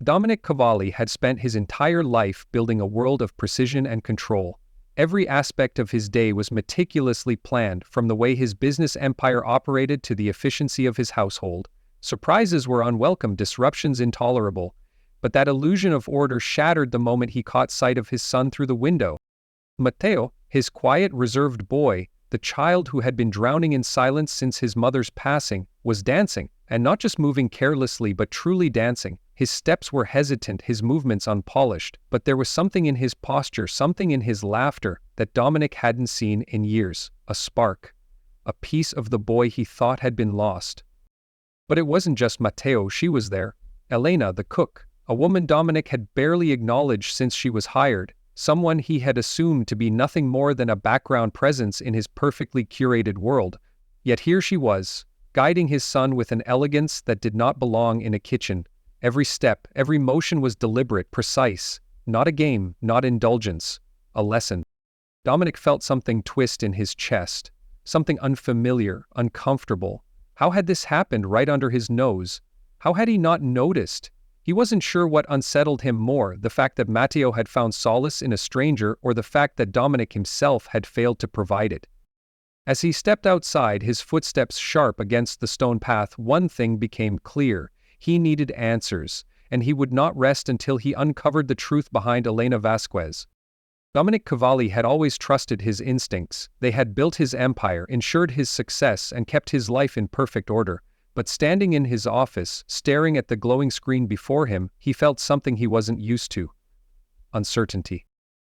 Dominic Cavalli had spent his entire life building a world of precision and control. Every aspect of his day was meticulously planned, from the way his business empire operated to the efficiency of his household. Surprises were unwelcome, disruptions intolerable. But that illusion of order shattered the moment he caught sight of his son through the window. Matteo, his quiet, reserved boy, the child who had been drowning in silence since his mother's passing, was dancing, and not just moving carelessly but truly dancing. His steps were hesitant, his movements unpolished, but there was something in his posture, something in his laughter, that Dominic hadn't seen in years. A spark. A piece of the boy he thought had been lost. But it wasn't just Matteo, she was there. Elena, the cook, a woman Dominic had barely acknowledged since she was hired, someone he had assumed to be nothing more than a background presence in his perfectly curated world. Yet here she was, guiding his son with an elegance that did not belong in a kitchen. Every step, every motion was deliberate, precise. Not a game, not indulgence. A lesson. Dominic felt something twist in his chest. Something unfamiliar, uncomfortable. How had this happened right under his nose? How had he not noticed? He wasn't sure what unsettled him more, the fact that Matteo had found solace in a stranger or the fact that Dominic himself had failed to provide it. As he stepped outside, his footsteps sharp against the stone path, one thing became clear. He needed answers, and he would not rest until he uncovered the truth behind Elena Vasquez. Dominic Cavalli had always trusted his instincts. They had built his empire, ensured his success, and kept his life in perfect order. But standing in his office, staring at the glowing screen before him, he felt something he wasn't used to. Uncertainty.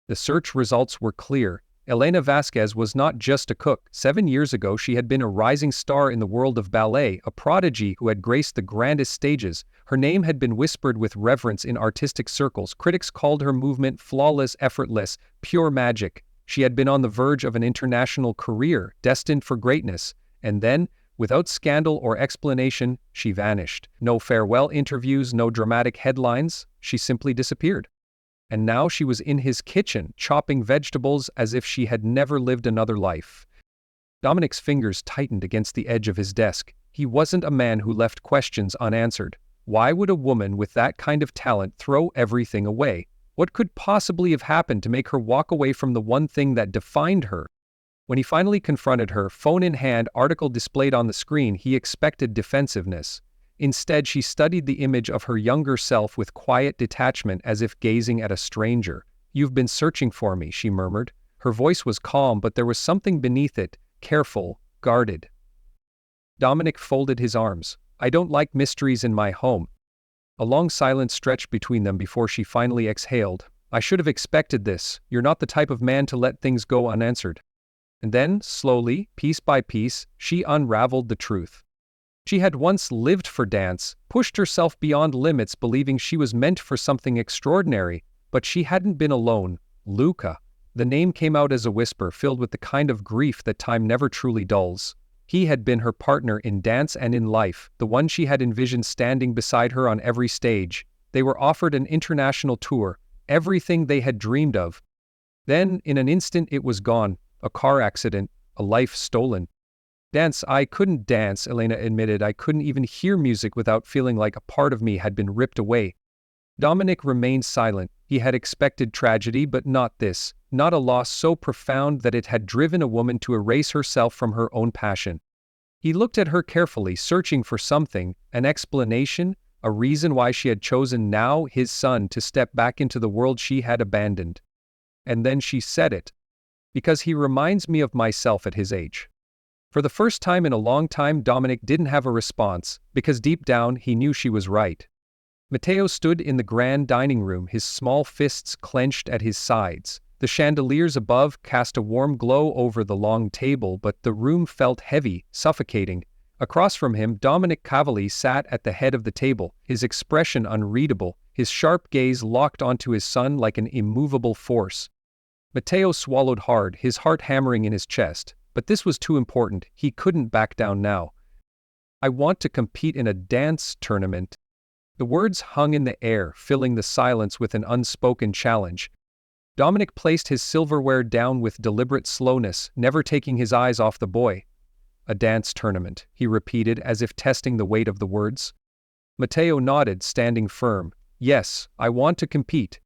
The search results were clear. Elena Vasquez was not just a cook. 7 years ago she had been a rising star in the world of ballet, a prodigy who had graced the grandest stages. Her name had been whispered with reverence in artistic circles. Critics called her movement flawless, effortless, pure magic. She had been on the verge of an international career, destined for greatness. And then, without scandal or explanation, she vanished. No farewell interviews, no dramatic headlines. She simply disappeared. And now she was in his kitchen, chopping vegetables as if she had never lived another life. Dominic's fingers tightened against the edge of his desk. He wasn't a man who left questions unanswered. Why would a woman with that kind of talent throw everything away? What could possibly have happened to make her walk away from the one thing that defined her? When he finally confronted her, phone in hand, article displayed on the screen, he expected defensiveness. Instead, she studied the image of her younger self with quiet detachment, as if gazing at a stranger. "You've been searching for me," she murmured. Her voice was calm, but there was something beneath it, careful, guarded. Dominic folded his arms. "I don't like mysteries in my home." A long silence stretched between them before she finally exhaled. "I should have expected this. You're not the type of man to let things go unanswered." And then, slowly, piece by piece, she unraveled the truth. She had once lived for dance, pushed herself beyond limits believing she was meant for something extraordinary, but she hadn't been alone. Luca. The name came out as a whisper, filled with the kind of grief that time never truly dulls. He had been her partner in dance and in life, the one she had envisioned standing beside her on every stage. They were offered an international tour, everything they had dreamed of. Then, in an instant, it was gone. A car accident, a life stolen. "Dance, I couldn't dance," Elena admitted. "I couldn't even hear music without feeling like a part of me had been ripped away." Dominic remained silent. He had expected tragedy, but not this. Not a loss so profound that it had driven a woman to erase herself from her own passion. He looked at her carefully, searching for something, an explanation, a reason why she had chosen now, his son, to step back into the world she had abandoned. And then she said it. "Because he reminds me of myself at his age." For the first time in a long time, Dominic didn't have a response, because deep down he knew she was right. Matteo stood in the grand dining room, his small fists clenched at his sides. The chandeliers above cast a warm glow over the long table, but the room felt heavy, suffocating. Across from him, Dominic Cavalli sat at the head of the table, his expression unreadable, his sharp gaze locked onto his son like an immovable force. Matteo swallowed hard, his heart hammering in his chest. But this was too important. He couldn't back down now. "I want to compete in a dance tournament." The words hung in the air, filling the silence with an unspoken challenge. Dominic placed his silverware down with deliberate slowness, never taking his eyes off the boy. "A dance tournament," he repeated, as if testing the weight of the words. Matteo nodded, standing firm. Yes, I want to compete.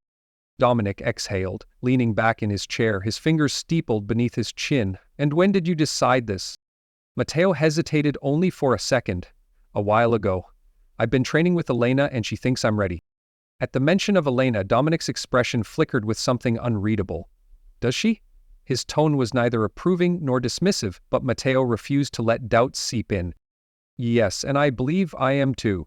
Dominic exhaled, leaning back in his chair, his fingers steepled beneath his chin. And when did you decide this? Matteo hesitated only for a second. A while ago. I've been training with Elena and she thinks I'm ready. At the mention of Elena, Dominic's expression flickered with something unreadable. Does she? His tone was neither approving nor dismissive, but Matteo refused to let doubt seep in. Yes, and I believe I am too.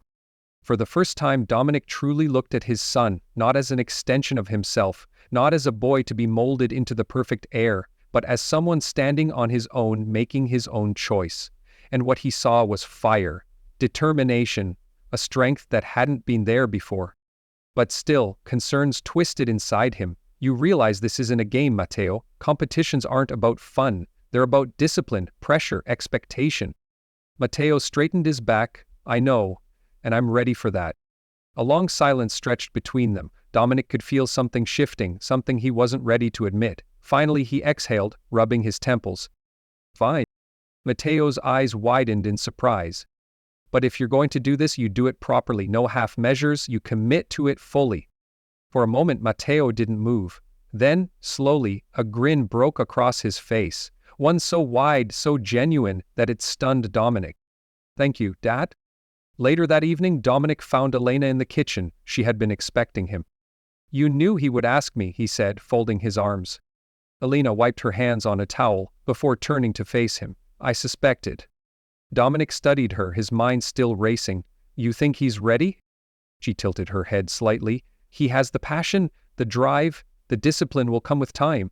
For the first time, Dominic truly looked at his son, not as an extension of himself, not as a boy to be molded into the perfect heir, but as someone standing on his own, making his own choice. And what he saw was fire, determination, a strength that hadn't been there before. But still, concerns twisted inside him. You realize this isn't a game, Matteo. Competitions aren't about fun. They're about discipline, pressure, expectation. Matteo straightened his back. I know, and I'm ready for that. A long silence stretched between them. Dominic could feel something shifting, something he wasn't ready to admit. Finally he exhaled, rubbing his temples. Fine. Matteo's eyes widened in surprise. But if you're going to do this, you do it properly. No half measures, you commit to it fully. For a moment Matteo didn't move. Then, slowly, a grin broke across his face. One so wide, so genuine, that it stunned Dominic. Thank you, Dad. Later that evening, Dominic found Elena in the kitchen. She had been expecting him. You knew he would ask me, he said, folding his arms. Elena wiped her hands on a towel, before turning to face him. I suspected. Dominic studied her, his mind still racing. You think he's ready? She tilted her head slightly. He has the passion, the drive, the discipline will come with time.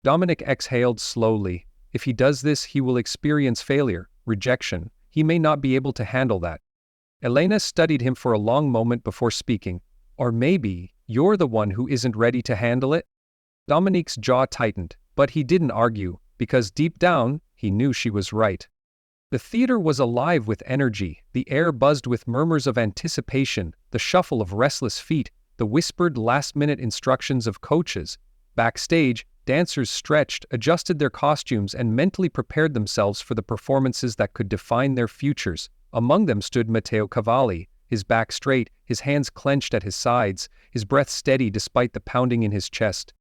Dominic exhaled slowly. If he does this, he will experience failure, rejection. He may not be able to handle that. Elena studied him for a long moment before speaking. Or maybe, you're the one who isn't ready to handle it? Dominique's jaw tightened, but he didn't argue, because deep down, he knew she was right. The theater was alive with energy, the air buzzed with murmurs of anticipation, the shuffle of restless feet, the whispered last-minute instructions of coaches. Backstage, dancers stretched, adjusted their costumes, and mentally prepared themselves for the performances that could define their futures. Among them stood Matteo Cavalli, his back straight, his hands clenched at his sides, his breath steady despite the pounding in his chest.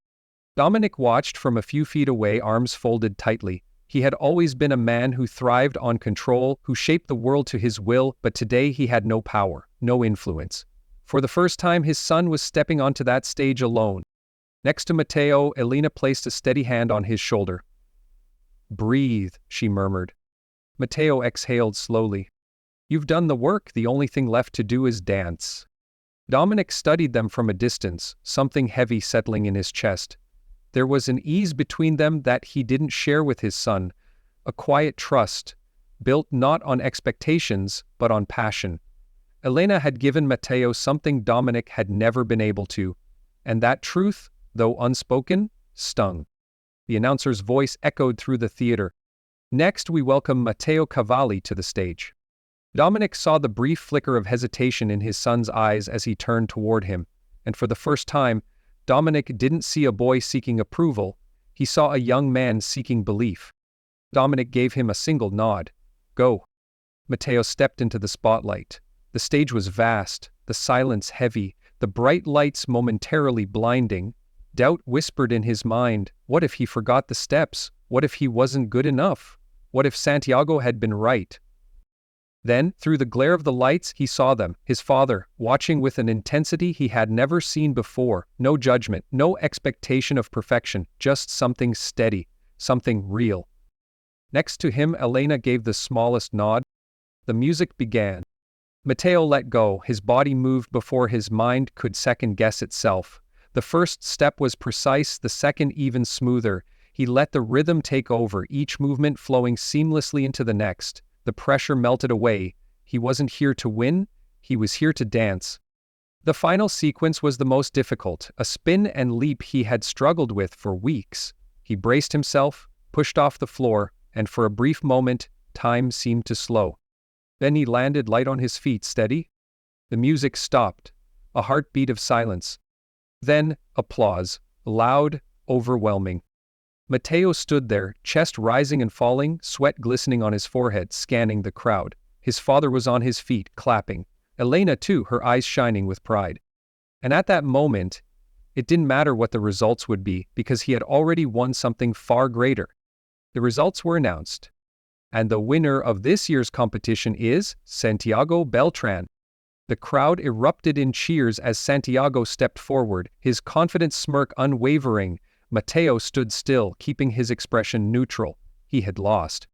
Dominic watched from a few feet away, arms folded tightly. He had always been a man who thrived on control, who shaped the world to his will, but today he had no power, no influence. For the first time, his son was stepping onto that stage alone. Next to Matteo, Elena placed a steady hand on his shoulder. Breathe, she murmured. Matteo exhaled slowly. You've done the work, the only thing left to do is dance. Dominic studied them from a distance, something heavy settling in his chest. There was an ease between them that he didn't share with his son, a quiet trust, built not on expectations, but on passion. Elena had given Matteo something Dominic had never been able to, and that truth, though unspoken, stung. The announcer's voice echoed through the theater. Next, we welcome Matteo Cavalli to the stage. Dominic saw the brief flicker of hesitation in his son's eyes as he turned toward him, and for the first time, Dominic didn't see a boy seeking approval, he saw a young man seeking belief. Dominic gave him a single nod. Go. Matteo stepped into the spotlight. The stage was vast, the silence heavy, the bright lights momentarily blinding. Doubt whispered in his mind, what if he forgot the steps? What if he wasn't good enough? What if Santiago had been right? Then, through the glare of the lights, he saw them, his father, watching with an intensity he had never seen before. No judgment, no expectation of perfection, just something steady, something real. Next to him, Elena gave the smallest nod. The music began. Matteo let go, his body moved before his mind could second-guess itself. The first step was precise, the second even smoother. He let the rhythm take over, each movement flowing seamlessly into the next. The pressure melted away. He wasn't here to win, he was here to dance. The final sequence was the most difficult, a spin and leap he had struggled with for weeks. He braced himself, pushed off the floor, and for a brief moment, time seemed to slow. Then he landed light on his feet, steady. The music stopped, a heartbeat of silence. Then, applause, loud, overwhelming. Matteo stood there, chest rising and falling, sweat glistening on his forehead, scanning the crowd. His father was on his feet, clapping. Elena too, her eyes shining with pride. And at that moment, it didn't matter what the results would be because he had already won something far greater. The results were announced. And the winner of this year's competition is Santiago Beltran. The crowd erupted in cheers as Santiago stepped forward, his confident smirk unwavering. Mateo stood still, keeping his expression neutral. He had lost.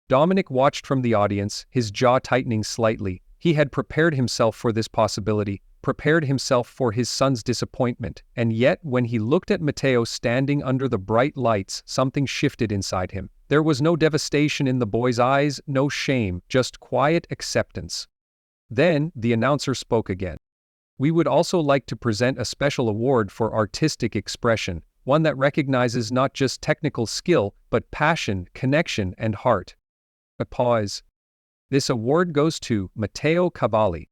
Dominic watched from the audience, his jaw tightening slightly. He had prepared himself for this possibility, prepared himself for his son's disappointment, and yet when he looked at Mateo standing under the bright lights, something shifted inside him. There was no devastation in the boy's eyes, no shame, just quiet acceptance. Then, the announcer spoke again. We would also like to present a special award for artistic expression, one that recognizes not just technical skill, but passion, connection, and heart. A pause. This award goes to Matteo Cavalli.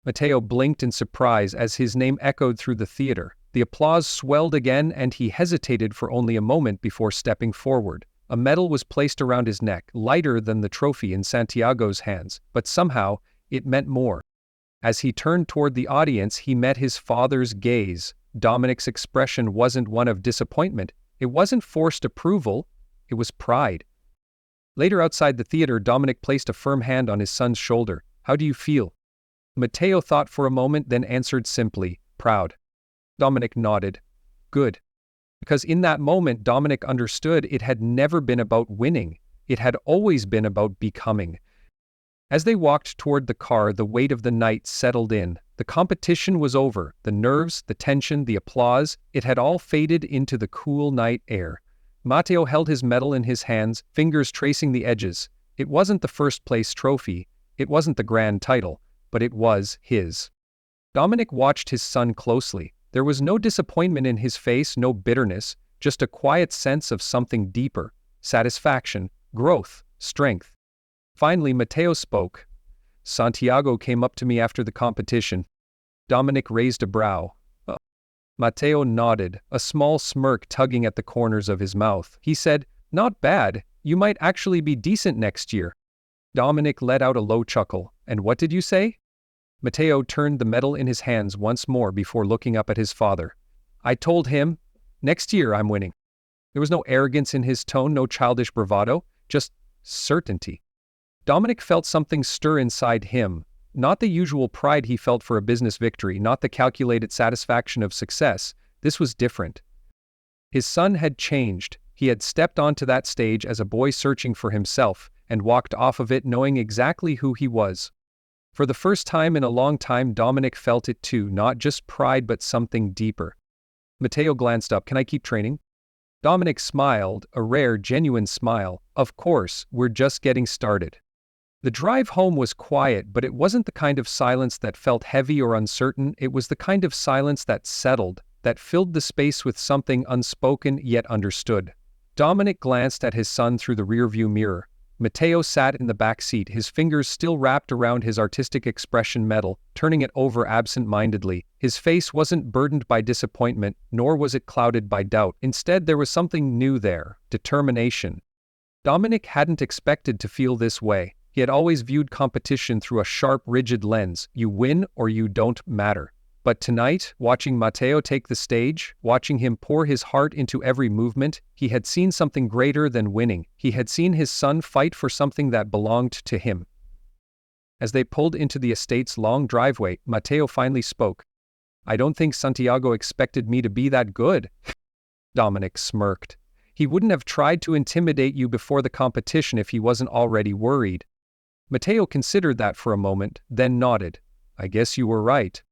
Matteo blinked in surprise as his name echoed through the theater. The applause swelled again and he hesitated for only a moment before stepping forward. A medal was placed around his neck, lighter than the trophy in Santiago's hands, but somehow, it meant more. As he turned toward the audience, he met his father's gaze. Dominic's expression wasn't one of disappointment. It wasn't forced approval. It was pride. Later outside the theater, Dominic placed a firm hand on his son's shoulder. How do you feel? Matteo thought for a moment, then answered simply, proud. Dominic nodded. Good. Because in that moment, Dominic understood it had never been about winning. It had always been about becoming. As they walked toward the car, the weight of the night settled in. The competition was over. The nerves, the tension, the applause, it had all faded into the cool night air. Matteo held his medal in his hands, fingers tracing the edges. It wasn't the first-place trophy. It wasn't the grand title, but it was his. Dominic watched his son closely. There was no disappointment in his face, no bitterness, just a quiet sense of something deeper. Satisfaction, growth, strength. Finally, Matteo spoke. Santiago came up to me after the competition. Dominic raised a brow. Matteo nodded, a small smirk tugging at the corners of his mouth. He said, not bad, you might actually be decent next year. Dominic let out a low chuckle. And what did you say? Matteo turned the medal in his hands once more before looking up at his father. I told him, next year I'm winning. There was no arrogance in his tone, no childish bravado, just certainty. Dominic felt something stir inside him, not the usual pride he felt for a business victory, not the calculated satisfaction of success. This was different. His son had changed. He had stepped onto that stage as a boy searching for himself, and walked off of it knowing exactly who he was. For the first time in a long time, Dominic felt it too, not just pride but something deeper. Matteo glanced up. Can I keep training? Dominic smiled, a rare, genuine smile. Of course, we're just getting started. The drive home was quiet, but it wasn't the kind of silence that felt heavy or uncertain. It was the kind of silence that settled, that filled the space with something unspoken yet understood. Dominic glanced at his son through the rearview mirror. Matteo sat in the back seat, his fingers still wrapped around his artistic expression medal, turning it over absent-mindedly. His face wasn't burdened by disappointment, nor was it clouded by doubt. Instead, there was something new there, determination. Dominic hadn't expected to feel this way. He had always viewed competition through a sharp, rigid lens. You win or you don't matter. But tonight, watching Matteo take the stage, watching him pour his heart into every movement, he had seen something greater than winning. He had seen his son fight for something that belonged to him. As they pulled into the estate's long driveway, Matteo finally spoke. I don't think Santiago expected me to be that good. Dominic smirked. He wouldn't have tried to intimidate you before the competition if he wasn't already worried. Matteo considered that for a moment, then nodded. I guess you were right.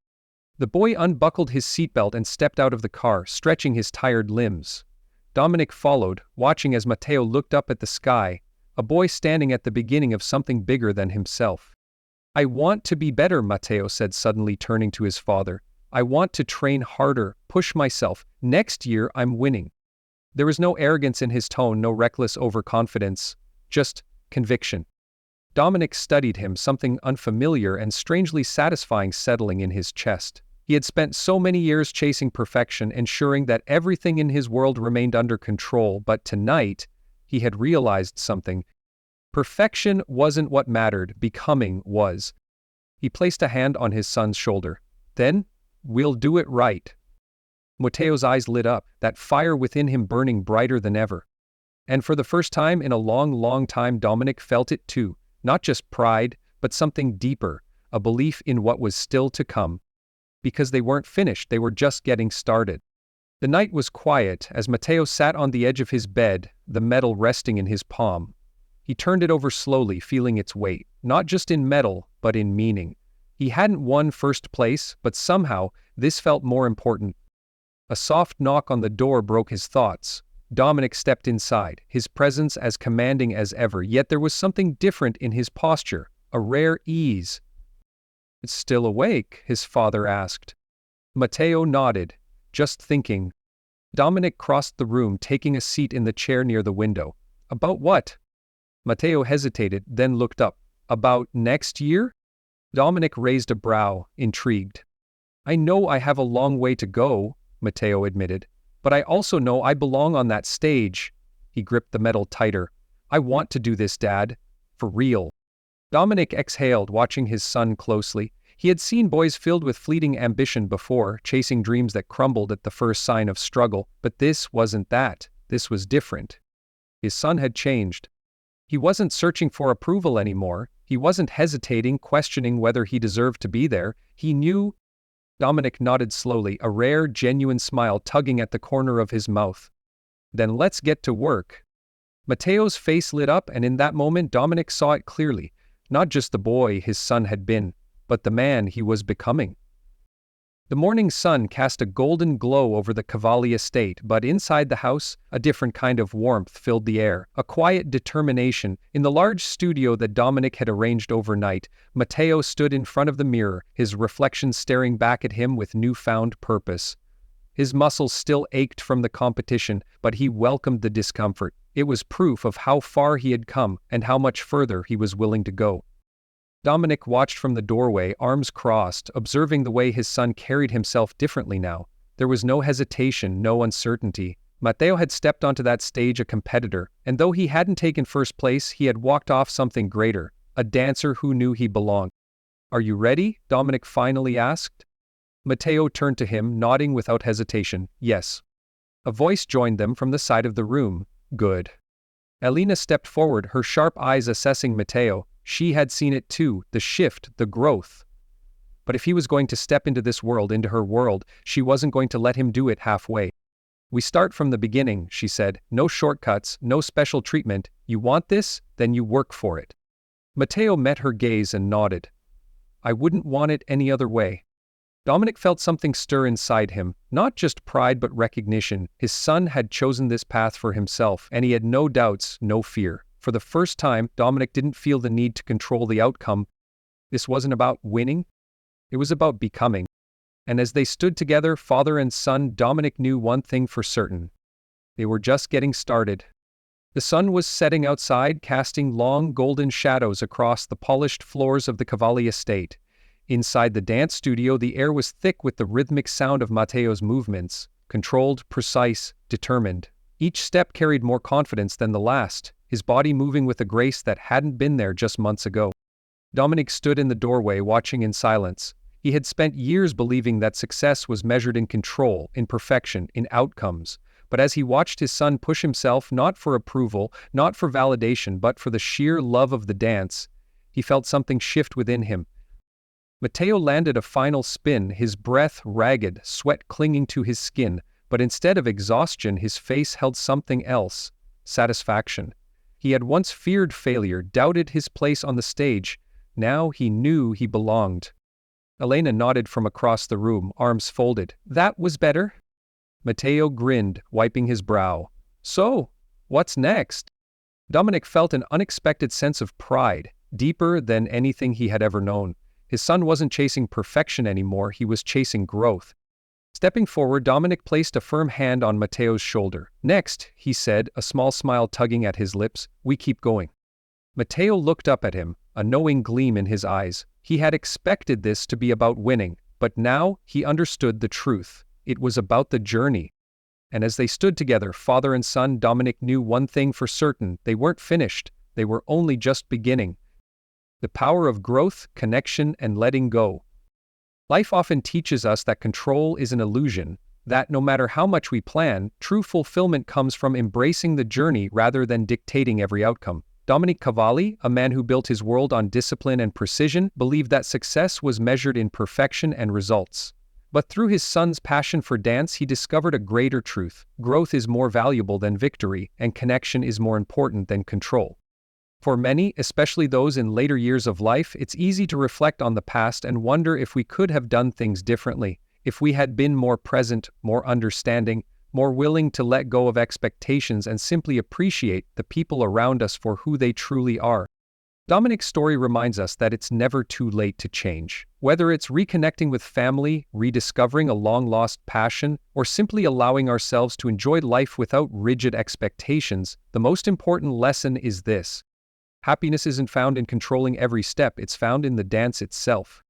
The boy unbuckled his seatbelt and stepped out of the car, stretching his tired limbs. Dominic followed, watching as Matteo looked up at the sky, a boy standing at the beginning of something bigger than himself. I want to be better, Matteo said, suddenly turning to his father. I want to train harder, push myself. Next year I'm winning. There was no arrogance in his tone, no reckless overconfidence, just conviction. Dominic studied him, something unfamiliar and strangely satisfying settling in his chest. He had spent so many years chasing perfection, ensuring that everything in his world remained under control, but tonight, he had realized something. Perfection wasn't what mattered, becoming was. He placed a hand on his son's shoulder. Then, We'll do it right. Matteo's eyes lit up, that fire within him burning brighter than ever. And for the first time in a long, long time, Dominic felt it too. Not just pride, but something deeper, a belief in what was still to come. Because they weren't finished, they were just getting started. The night was quiet as Matteo sat on the edge of his bed, the medal resting in his palm. He turned it over slowly, feeling its weight, not just in metal, but in meaning. He hadn't won first place, but somehow, this felt more important. A soft knock on the door broke his thoughts. Dominic stepped inside, his presence as commanding as ever, yet there was something different in his posture, a rare ease. "It's still awake?" his father asked. Matteo nodded, just thinking. Dominic crossed the room, taking a seat in the chair near the window. "About what?" Matteo hesitated, then looked up. "About next year?" Dominic raised a brow, intrigued. "I know I have a long way to go," Matteo admitted. "But I also know I belong on that stage." He gripped the medal tighter. "I want to do this, Dad. For real." Dominic exhaled, watching his son closely. He had seen boys filled with fleeting ambition before, chasing dreams that crumbled at the first sign of struggle, but this wasn't that. This was different. His son had changed. He wasn't searching for approval anymore. He wasn't hesitating, questioning whether he deserved to be there. He knew. Dominic nodded slowly, a rare, genuine smile tugging at the corner of his mouth. "Then let's get to work." Matteo's face lit up, and in that moment Dominic saw it clearly. Not just the boy his son had been, but the man he was becoming. The morning sun cast a golden glow over the Cavalli estate, but inside the house, a different kind of warmth filled the air, a quiet determination. In the large studio that Dominic had arranged overnight, Matteo stood in front of the mirror, his reflection staring back at him with newfound purpose. His muscles still ached from the competition, but he welcomed the discomfort. It was proof of how far he had come and how much further he was willing to go. Dominic watched from the doorway, arms crossed, observing the way his son carried himself differently now. There was no hesitation, no uncertainty. Matteo had stepped onto that stage a competitor, and though he hadn't taken first place, he had walked off something greater, a dancer who knew he belonged. "Are you ready?" Dominic finally asked. Matteo turned to him, nodding without hesitation. "Yes." A voice joined them from the side of the room. "Good." Elena stepped forward, her sharp eyes assessing Matteo. She had seen it too, the shift, the growth. But if he was going to step into this world, into her world, she wasn't going to let him do it halfway. "We start from the beginning," she said. "No shortcuts, no special treatment. You want this? Then you work for it." Matteo met her gaze and nodded. "I wouldn't want it any other way." Dominic felt something stir inside him, not just pride but recognition. His son had chosen this path for himself, and he had no doubts, no fear. For the first time, Dominic didn't feel the need to control the outcome. This wasn't about winning. It was about becoming. And as they stood together, father and son, Dominic knew one thing for certain. They were just getting started. The sun was setting outside, casting long golden shadows across the polished floors of the Cavalli estate. Inside the dance studio, the air was thick with the rhythmic sound of Matteo's movements, controlled, precise, determined. Each step carried more confidence than the last, his body moving with a grace that hadn't been there just months ago. Dominic stood in the doorway, watching in silence. He had spent years believing that success was measured in control, in perfection, in outcomes. But as he watched his son push himself, not for approval, not for validation, but for the sheer love of the dance, he felt something shift within him. Matteo landed a final spin, his breath ragged, sweat clinging to his skin, but instead of exhaustion, his face held something else: satisfaction. He had once feared failure, doubted his place on the stage. Now he knew he belonged. Elena nodded from across the room, arms folded. "That was better." Matteo grinned, wiping his brow. "So, what's next?" Dominic felt an unexpected sense of pride, deeper than anything he had ever known. His son wasn't chasing perfection anymore, he was chasing growth. Stepping forward, Dominic placed a firm hand on Matteo's shoulder. "Next," he said, a small smile tugging at his lips, "we keep going." Matteo looked up at him, a knowing gleam in his eyes. He had expected this to be about winning, but now he understood the truth. It was about the journey. And as they stood together, father and son, Dominic knew one thing for certain: they weren't finished, they were only just beginning. The power of growth, connection, and letting go. Life often teaches us that control is an illusion, that no matter how much we plan, true fulfillment comes from embracing the journey rather than dictating every outcome. Dominic Cavalli, a man who built his world on discipline and precision, believed that success was measured in perfection and results. But through his son's passion for dance, he discovered a greater truth: growth is more valuable than victory, and connection is more important than control. For many, especially those in later years of life, it's easy to reflect on the past and wonder if we could have done things differently, if we had been more present, more understanding, more willing to let go of expectations and simply appreciate the people around us for who they truly are. Dominic's story reminds us that it's never too late to change. Whether it's reconnecting with family, rediscovering a long-lost passion, or simply allowing ourselves to enjoy life without rigid expectations, the most important lesson is this: happiness isn't found in controlling every step, it's found in the dance itself.